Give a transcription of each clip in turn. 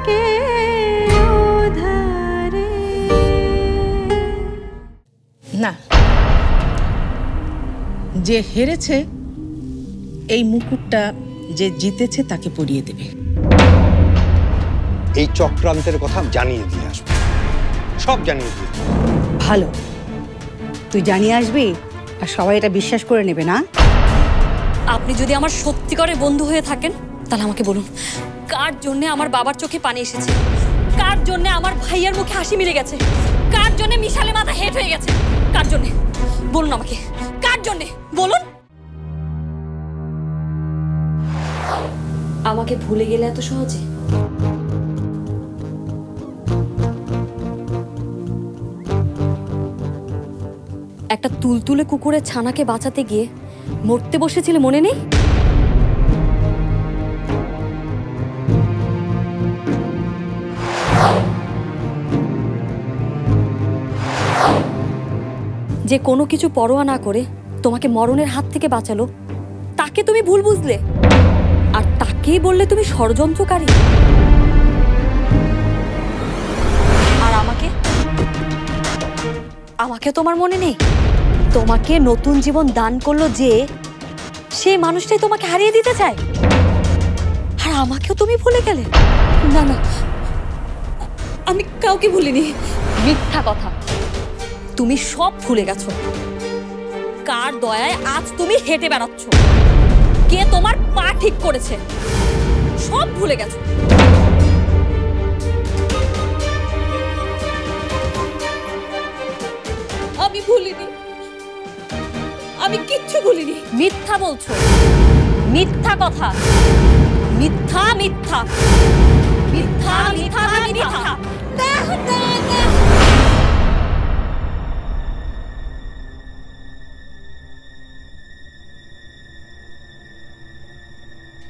থাকে ওধারে। না, যে হেরেছে এই মুকুটটা যে জিতেছে তাকে পরিয়ে দেবে। এই চক্রান্তের কথা জানিয়ে দিয়ে আসবে, সব জানিয়ে দিয়ে। ভালো, তুই জানিয়ে আসবি আর সবাই এটা বিশ্বাস করে নেবে না? আপনি যদি আমার সত্যিকারের বন্ধু হয়ে থাকেন তাহলে আমাকে বলুন, কার জন্য আমার বাবার চোখে পানি এসেছে, কার জন্য আমার ভাইয়ের মুখে হাসি মিলে গেছে, কার জন্য মিশালে মাথা হেট হয়ে গেছে, কার জন্য বলুন আমাকে, কার জন্য বলুন। আমাকে ভুলে গেলে এত সহজে? একটা তুলতুলে কুকুরের ছানাকে বাঁচাতে গিয়ে মরতে বসেছিলে, মনে নেই? যে কোনো কিছু পরোয়া না করে তোমাকে মরণের হাত থেকে বাঁচালো, তাকে তুমি ভুল বুঝলে আর তাকেই বললে তুমি ষড়যন্ত্রকারী। আর আমাকে তোমার মনে নেই? তোমাকে নতুন জীবন দান করলো যে, সেই মানুষটাই তোমাকে হারিয়ে দিতে চায়, আর আমাকেও তুমি ভুলে গেলে? না না, আমি কাউকে ভুলিনি। মিথ্যা কথা, তুমি সব ভুলে গেছো। কার দয়ায় আজ তুমি হেঁটে বেড়াচ্ছ, কে তোমার পা ঠিক করেছে, সব ভুলে গেছো। আমি ভুলিনি, আমি কিচ্ছু ভুলিনি। মিথ্যা বলছো, মিথ্যা কথা, মিথ্যা মিথ্যা মিথ্যা মিথ্যা মিথ্যা।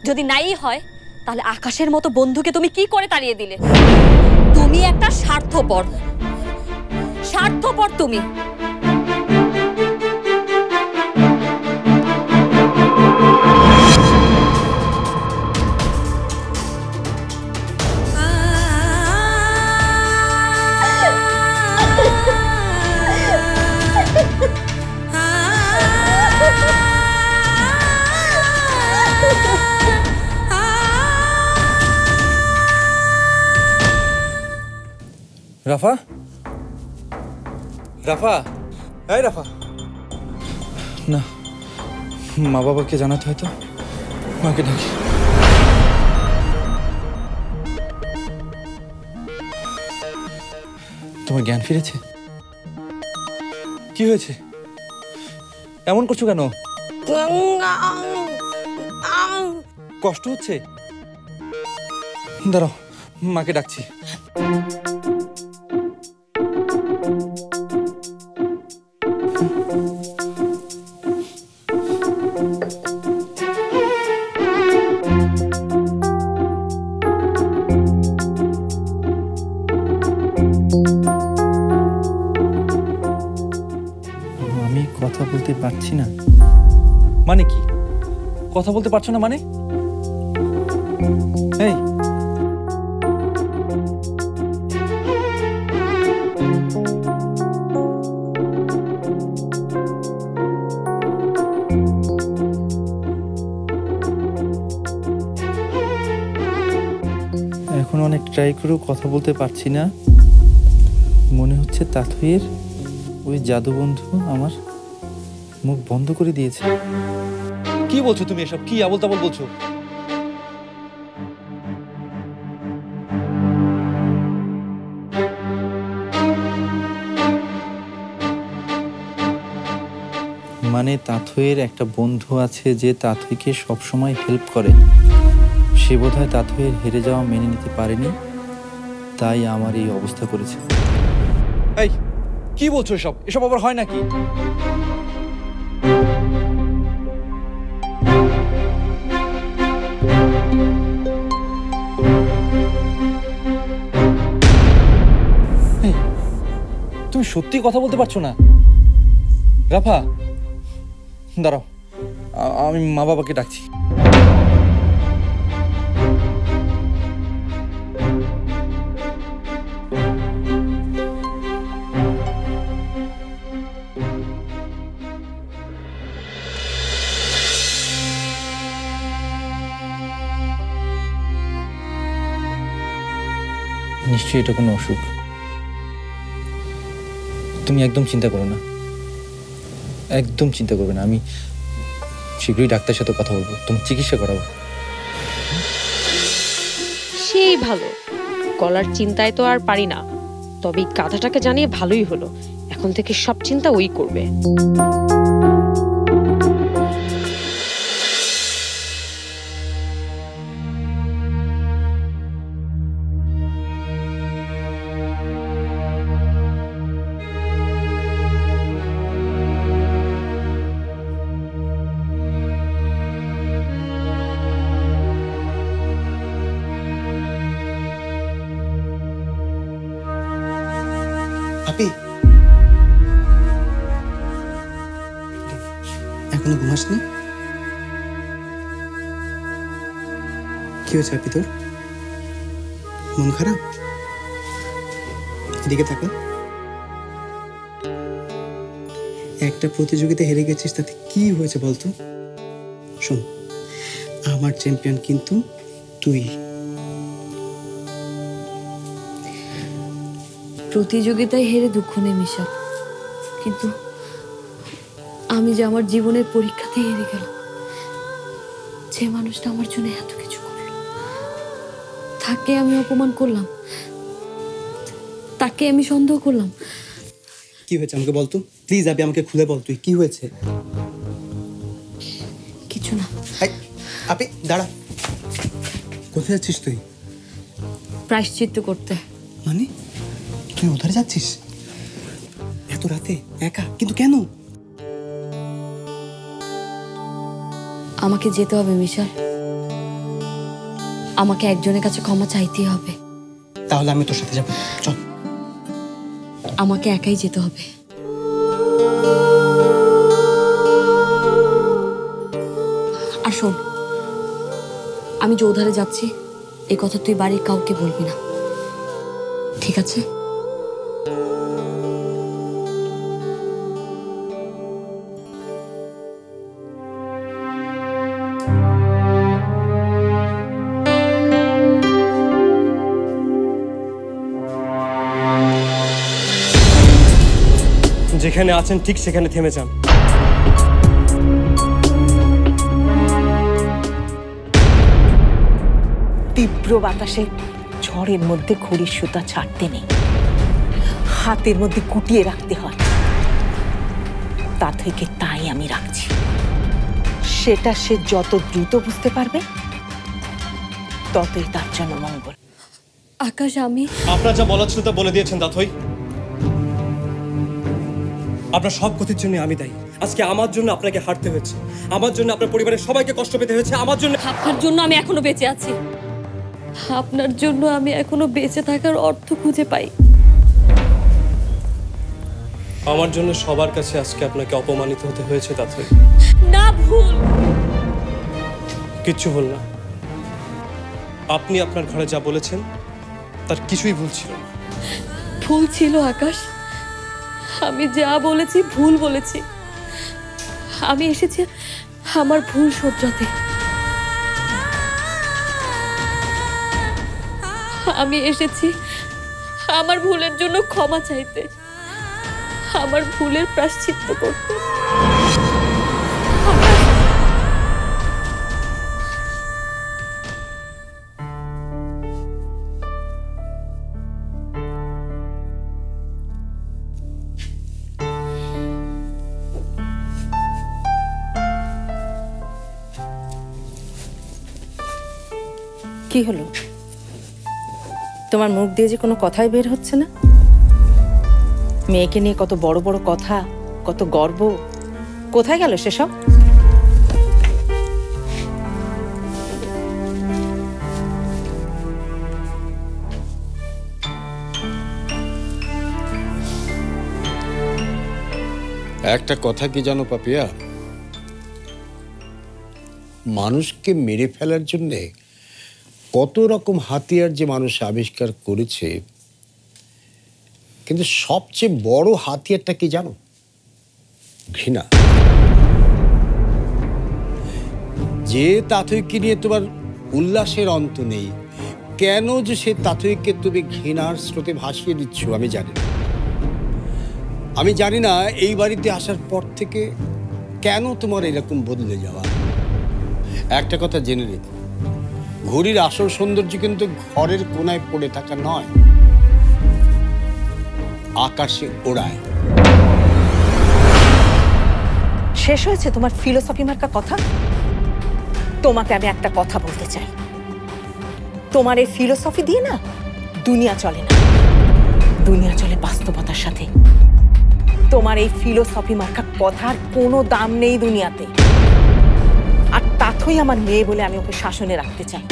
যদি নাই হয় তাহলে আকাশের মতো বন্ধুকে তুমি কি করে তাড়িয়ে দিলে? তুমি একটা স্বার্থপর, স্বার্থপর তুমি। রাফা, রাফা, এই রাফা। না, মা বাবাকে জানাতে হয়তো, মাকে ডাকি। তোমার জ্ঞান ফিরেছে? কি হয়েছে? এমন করছো কেন? কষ্ট হচ্ছে? দাঁড়াও, মাকে ডাকছি। আমি কথা বলতে পারছি না মানে কি? কথা বলতে পারছো না মানে? এই, এখন অনেক ট্রাই করেও কথা বলতে পারছি না। মনে হচ্ছে তাথইয়ের ওই জাদু বন্ধু আমার মুখ বন্ধ করে দিয়েছে। কি বলছো তুমি এসব? কি আবল তাবল বলছো? মানে তাথইয়ের একটা বন্ধু আছে যে তাথইকে সবসময় হেল্প করে। সে বোধহয় তাথইয়ের হেরে যাওয়া মেনে নিতে পারেনি, তাই আমার এই অবস্থা করেছে। এই, কি বলছো এসব? এসব আবার হয় নাকি? তুমি সত্যি কথা বলতে পারছো না? রাফা, দাঁড়াও, আমি মা বাবাকে ডাকছি। এটা কোনো অসুখ। তুমি একদম চিন্তা করো না, একদম চিন্তা করবে না। আমি শীঘ্রই ডাক্তারের সাথে কথা বলবো, তোমার চিকিৎসা করাবো। সেই ভালো, গলার চিন্তায় তো আর পারি না। তবে এই গাধাটাকে জানিয়ে ভালোই হলো, এখন থেকে সব চিন্তা ওই করবে। আপি এখনো ঘুমাসনি? কি হয়েছে আপি, তোর মন খারাপ? এদিকে তাকা। একটা প্রতিযোগিতা হেরে গেছিস, তাতে কি হয়েছে বলতো? শোন, আমার চ্যাম্পিয়ন কিন্তু তুই। প্রতিযোগিতায় হেরে দুঃখ নেই মিশাল, কিন্তু আমি যে আমার জীবনের পরীক্ষাতে হেরে গেলাম, যে মানুষটা আমার জন্য এত কিছু করলো, তাকে আমি অপমান করলাম, তাকে আমি সন্দেহ করলাম। কি হয়েছে আমাকে বলতো প্লিজ, আপি আমাকে খুলে বল, তুই কি হয়েছে? কিছু না। আপি দাঁড়া, কোথায় যাচ্ছিস তুই? প্রায়শ্চিত্ত করতে। মানে তুই উধারে যাচ্ছিস এত রাতে একা? কিন্তু কেন? আমাকে যেতে হবে মিশাল, আমাকে একজনের কাছে ক্ষমা চাইতেই হবে। তাহলে আমি তোর সাথে যাবো, চল। আমাকে একাই যেতে হবে। আর শোন, আমি চৌধারে যাচ্ছি এই কথা তুই বাড়ির কাউকে বলবি না, ঠিক আছে? যেখানে আছেন ঠিক সেখানে থেমে যান। তীব্র বাতাসে ঝড়ের মধ্যে ঘড়ির সুতা ছাড়তে নেই, হাতের মধ্যে কুটিয়ে রাখতে হয়। তা থেকে তাই আমি রাখছি। সেটা সে যত দ্রুত বুঝতে পারবে ততই তার জন্য মঙ্গল। আকাশ, আমি আপনার যা বলার ছিল তা বলে দিয়েছেন দাথই। আপনার সব ক্ষতির জন্য আমি দায়ী। আজকে আমার জন্য আপনাকে হারতে হয়েছে, আমার জন্য আপনার পরিবারের সবাইকে কষ্ট পেতে হয়েছে, আমার জন্য। আপনার জন্য আমি এখনো বেঁচে আছি, আপনার জন্য আমি এখনো বেঁচে থাকার অর্থ খুঁজে পাই। আমার জন্য সবার কাছে আজকে আপনাকে অপমানিত হতে হয়েছে দাথই। না, ভুল। কিচ্ছু ভুল না। আপনি আপনার ঘরে যা বলেছেন তার কিছুই ভুল ছিল না। ভুল ছিল আকাশ, আমি যা বলেছি ভুল বলেছি। আমি এসেছি আমার ভুল শোধরাতে। আমি এসেছি আমার ভুলের জন্য ক্ষমা চাইতে, আমার ভুলের প্রায়শ্চিত্ত করতে। কি হলো? তোমার মুখ দিয়ে যে কোনো কথাই বের হচ্ছে না? মেয়েকে নিয়ে কত বড় বড় কথা, কত গর্ব, কোথায় গেল সেসব? একটা কথা কি জানো পাপিয়া, মানুষকে মেরে ফেলার জন্যে কত রকম হাতিয়ার যে মানুষ আবিষ্কার করেছে, কিন্তু সবচেয়ে বড় হাতিয়ারটা কি জানো? ঘৃণা। যে তাথইকে নিয়ে তোমার উল্লাসের অন্ত নেই, কেন যে সে তাতইকে তুমি ঘৃণার স্রোতে ভাসিয়ে দিচ্ছ আমি জানি না। আমি জানি না এই বাড়িতে আসার পর থেকে কেন তোমার এরকম বদলে যাওয়া। একটা কথা জেনে রেখো, ঘড়ির আসল সৌন্দর্য কিন্তু ঘরের কোনায় পড়ে থাকা নয়, আকাশে ওড়ায়। শেষ হয়েছে তোমার ফিলোসফি মার্কা কথা? তোমাকে আমি একটা কথা বলতে চাই, তোমার এই ফিলোসফি দিয়ে না দুনিয়া চলে না, দুনিয়া চলে বাস্তবতার সাথে। তোমার এই ফিলোসফি মার্কা কথার কোনো দাম নেই দুনিয়াতে। আর তাথই আমার মেয়ে বলে আমি ওকে শাসনে রাখতে চাই।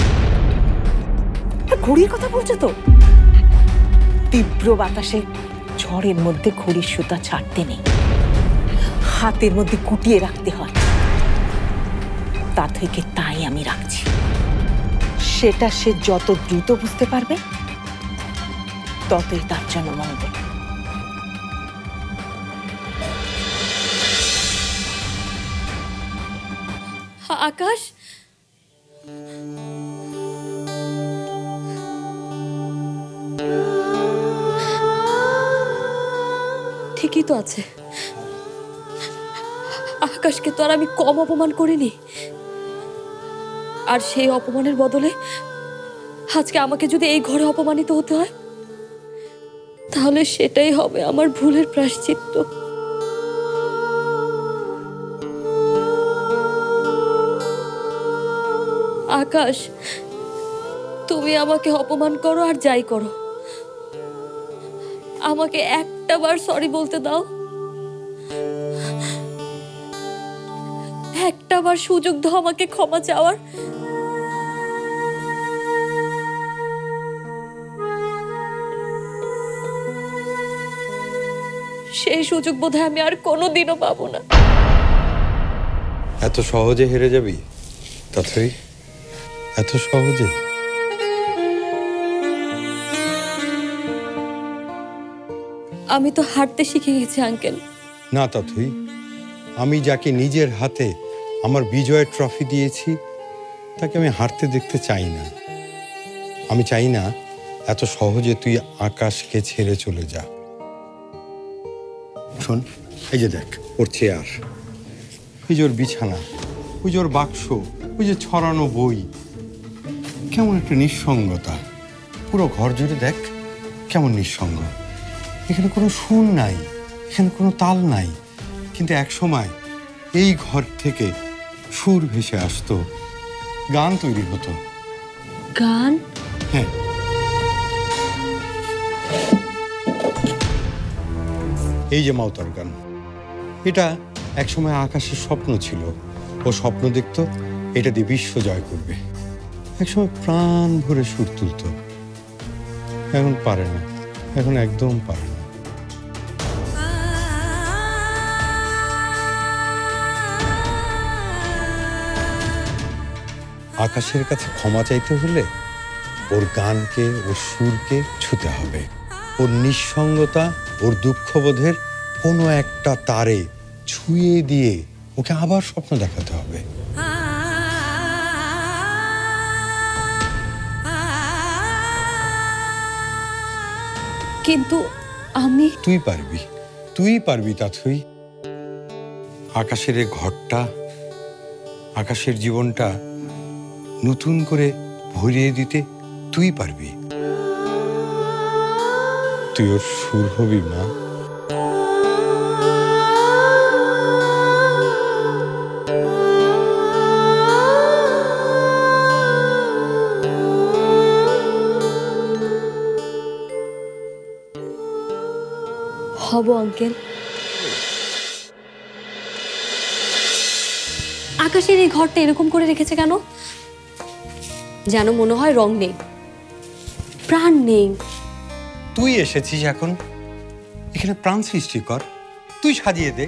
আর ঘড়ির কথা বলছো তো, তীব্র বাতাসে ঝড়ের মধ্যে ঘড়ির সুতা ছাড়তে নেই, হাতের মধ্যে কুটিয়ে রাখতে হয়। তাথইকে তাই আমি রাখছি। সেটা সে যত দ্রুত বুঝতে পারবে ততই তার জন্য মঙ্গল। আকাশ, ঠিকই তো আছে। আকাশকে তো আর আমি কম অপমান করিনি, আর সেই অপমানের বদলে আজকে আমাকে যদি এই ঘরে অপমানিত হতে হয় তাহলে সেটাই হবে আমার ভুলের প্রায়শ্চিত্ত। আকাশ, তুমি আমাকে অপমান করো আর যাই করো, আমাকে একটা বার সরি বলতে দাও, একটা বার সুযোগ দাও আমাকে ক্ষমা চাওয়ার। সেই সুযোগ বোধহয় আমি আর কোনোদিনও পাবো না। এত সহজে হেরে যাবি তাথই? এত সহজে? আমি তো হারতে শিখে গেছি আঙ্কেল। না তাথই, আমি যাকে নিজের হাতে আমার বিজয়ের ট্রফি দিয়েছি তাকে আমি হারতে দেখতে চাই না। আমি চাই না এত সহজে তুই আকাশকে ছেড়ে চলে যা। শোন, এই যে দেখ ওর চেয়ার, ওই যে ওর বিছানা, ওই যে ওর বাক্স, ওই যে ছড়ানো বই, কেমন একটা নিঃসঙ্গতা। পুরো ঘর জুড়ে দেখ কেমন নিঃসঙ্গ। এখানে কোনো সুর নাই, এখানে কোনো তাল নাই, কিন্তু এক সময় এই ঘর থেকে সুর ভেসে আসতো, গান তৈরি হতো। গান? হ্যাঁ, এই যে মাওতার গান, এটা একসময় আকাশের স্বপ্ন ছিল। ও স্বপ্ন দেখতো এটা দিয়ে বিশ্ব জয় করবে, একসময় প্রাণ ভরে সুর তুলত। এখন পারে না, এখন একদম পারে না। আকাশের কাছে ক্ষমা চাইতে হলে ওর গানকে, ওর সুরকে ছুতে হবে। ওর নিঃসঙ্গতা, ওর দুঃখবোধের কোনো একটা তারে ছুঁয়ে দিয়ে ওকে আবার স্বপ্ন দেখাতে হবে। কিন্তু আমি... তুই পারবি, তুই পারবি তাথই। আকাশের এই ঘরটা, আকাশের জীবনটা নতুন করে ভরিয়ে দিতে তুই পারবি। তুই ওর সুর হবি মা। হব আঙ্কেল। আকাশের এই ঘরটা এরকম করে রেখেছে কেন? যেন মনে হয় রং নেই, প্রাণ নেই। তুই এসেছিস, এখন এখানে প্রাণ সৃষ্টি কর, তুই সাজিয়ে দে।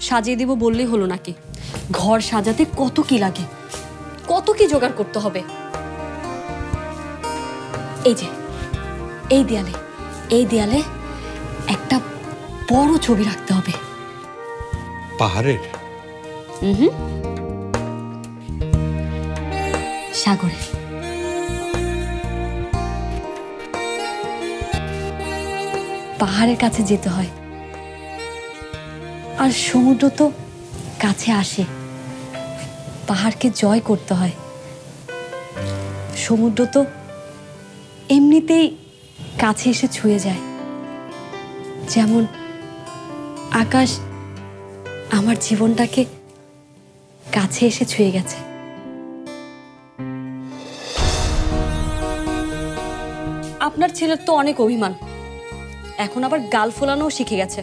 সাজিয়ে দিব বললেই হলো নাকি? ঘর সাজাতে কত কি লাগে, কত কি জোগাড় করতে হবে। এই যে এই দেয়ালে, এই দেয়ালে একটা বড় ছবি রাখতে হবে। পাহাড়ের? সাগরের। পাহাড়ের কাছে যেতে হয়, আর সমুদ্র তো কাছে আসে। পাহাড়কে জয় করতে হয়। সমুদ্র তো এমনিতেই কাছে এসে ছুঁয়ে যায়, যেমন আকাশ আমার জীবনটাকে কাছে এসে ছুঁয়ে গেছে। আপনার ছেলের তো অনেক অভিমান, এখন আবার গাল ফোলানোও শিখে গেছে।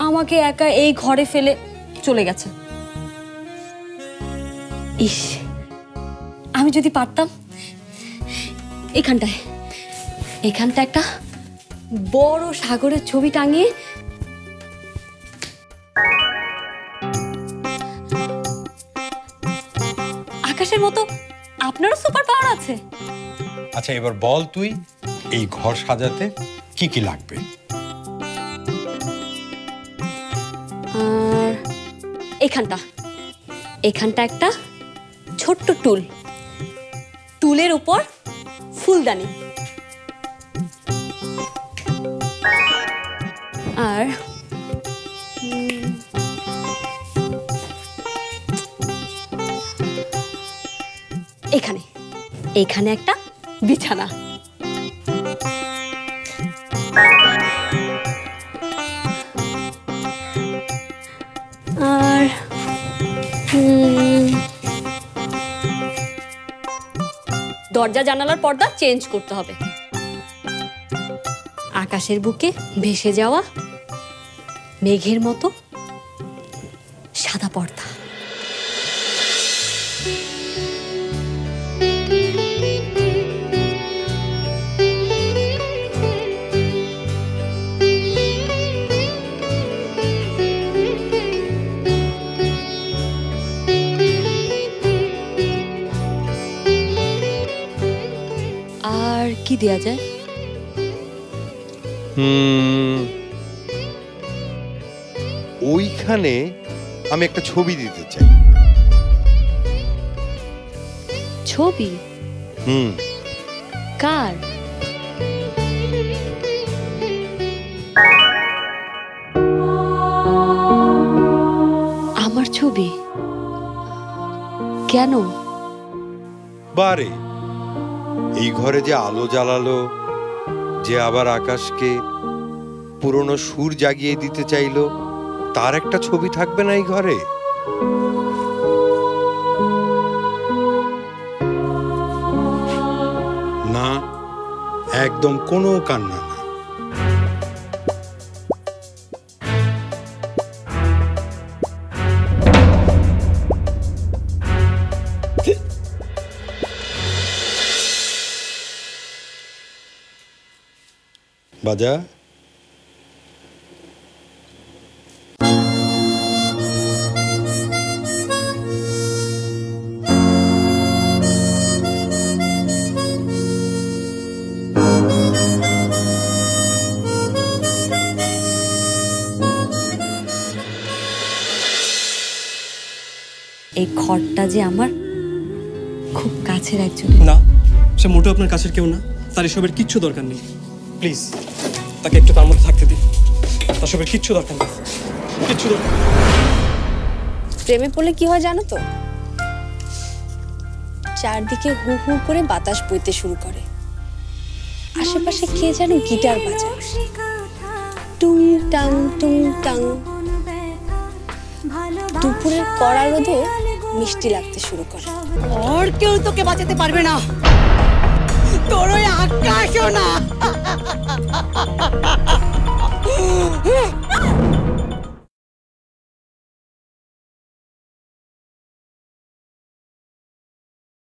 আমাকে একা এই ঘরে ফেলে চলে গেছে। ইস, আমি যদি পারতাম এখানটা একটা বড় সাগরের ছবি টাঙিয়ে আকাশের মতো। আপনারও সুপার পাওয়ার আছে? আচ্ছা, এবার বল তুই এই ঘর সাজাতে কি কি লাগবে? আর এখানটা একটা ছোট্ট টুলের উপর ফুলদানি, আর এখানে একটা বিছানা। আর দরজা জানালার পর্দা চেঞ্জ করতে হবে। আকাশের বুকে ভেসে যাওয়া মেঘের মতো সাদা পর্দা। আর কি দেয়া যায়? ওইখানে আমি একটা ছবি দিতে চাই। ছবি? কার? আমার ছবি? কেন? বারে, এই ঘরে যে আলো জ্বালালো, যে আবার আকাশকে পুরনো সুর জাগিয়ে দিতে চাইলো, তার একটা ছবি থাকবে না এই ঘরে? না, একদম কোনো কান্না না। বাজা। এই ঘরটা যে আমার খুব কাছের একজন। না, সে মোটেও আপনার কাছের কেউ না। তার এসবের কিচ্ছু দরকার নেই। প্লিজ তাকে একটু তার মধ্যে থাকতে দিন। তার সবের কিচ্ছু দরকার নেই, কিচ্ছু দরকার। প্রেমে পড়লে কি হয় জানো তো? চারদিকে হু হু করে বাতাস বইতে শুরু করে। আশেপাশে কে যেন গিটার বাজায়, টুং টাং টুং টাং। দুপুরের কড়া রোদও মিষ্টি লাগতে শুরু করে। আর কেউ তোকে বাঁচাতে পারবে না, তোর ওই আকাশও না।